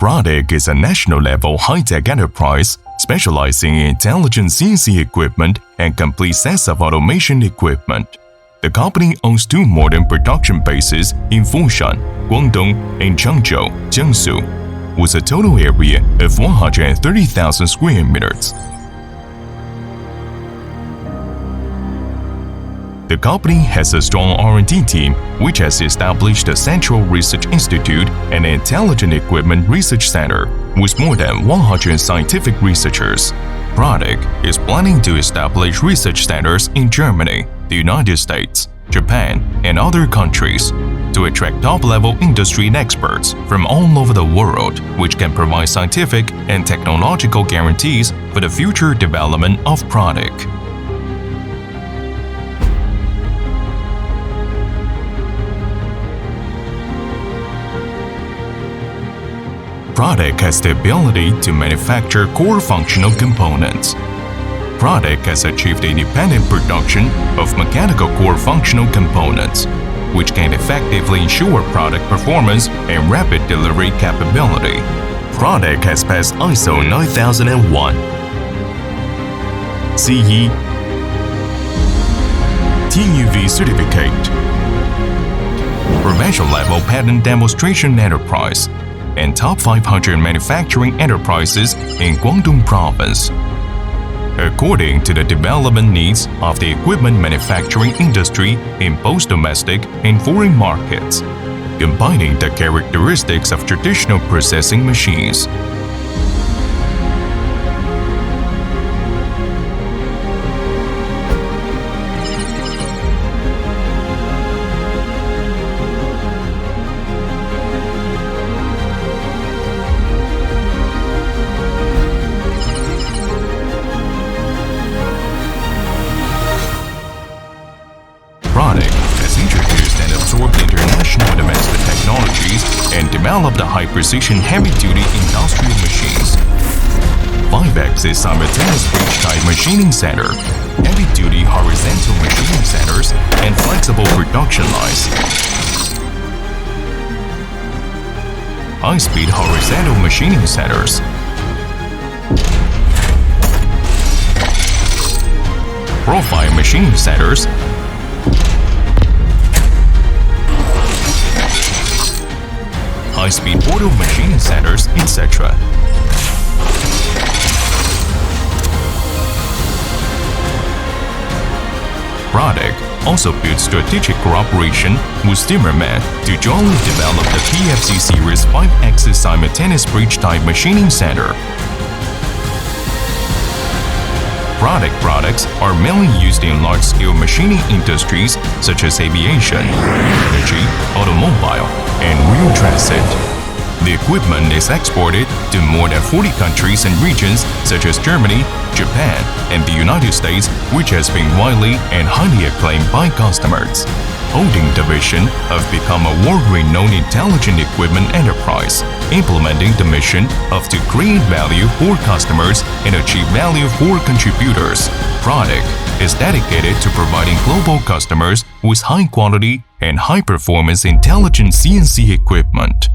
PRATIC is a national-level high-tech enterprise specializing in intelligent CNC equipment and complete sets of automation equipment. The company owns 2 modern production bases in Foshan, Guangdong, and Changzhou, Jiangsu, with a total area of 130,000 square meters. The company has a strong R&D team which has established a Central Research Institute and an Intelligent Equipment Research Center with more than 100 scientific researchers. PRATIC is planning to establish research centers in Germany, the United States, Japan, and other countries to attract top-level industry experts from all over the world, which can provide scientific and technological guarantees for the future development of PRATIC. PRATIC has the ability to manufacture core functional components. PRATIC has achieved independent production of mechanical core functional components, which can effectively ensure product performance and rapid delivery capability. PRATIC has passed ISO 9001, CE, TÜV certificate, provincial-level patent demonstration enterprise, and top 500 manufacturing enterprises in Guangdong Province. According to the development needs of the equipment manufacturing industry in both domestic and foreign markets, combining the characteristics of traditional processing machines. PRATIC has introduced and absorbed international domestic technologies and developed a high-precision heavy-duty industrial machines, 5-axis simultaneous bridge-type machining center, heavy-duty horizontal machining centers, and flexible production lines, high-speed horizontal machining centers, profile machining centers, high-speed portal machining centers, etc. PRATIC also builds strategic cooperation with Zimmermann to jointly develop the PFC Series 5-axis simultaneous bridge-type machining center. PRATIC products are mainly used in large-scale machining industries such as aviation, energy, automobile, and rail transit. The equipment is exported to more than 40 countries and regions such as Germany, Japan, and the United States, which has been widely and highly acclaimed by customers. Holding the vision of become a world-renowned intelligent equipment enterprise, implementing the mission of to create value for customers and achieve value for contributors. PRATIC is dedicated to providing global customers with high-quality and high-performance intelligent CNC equipment.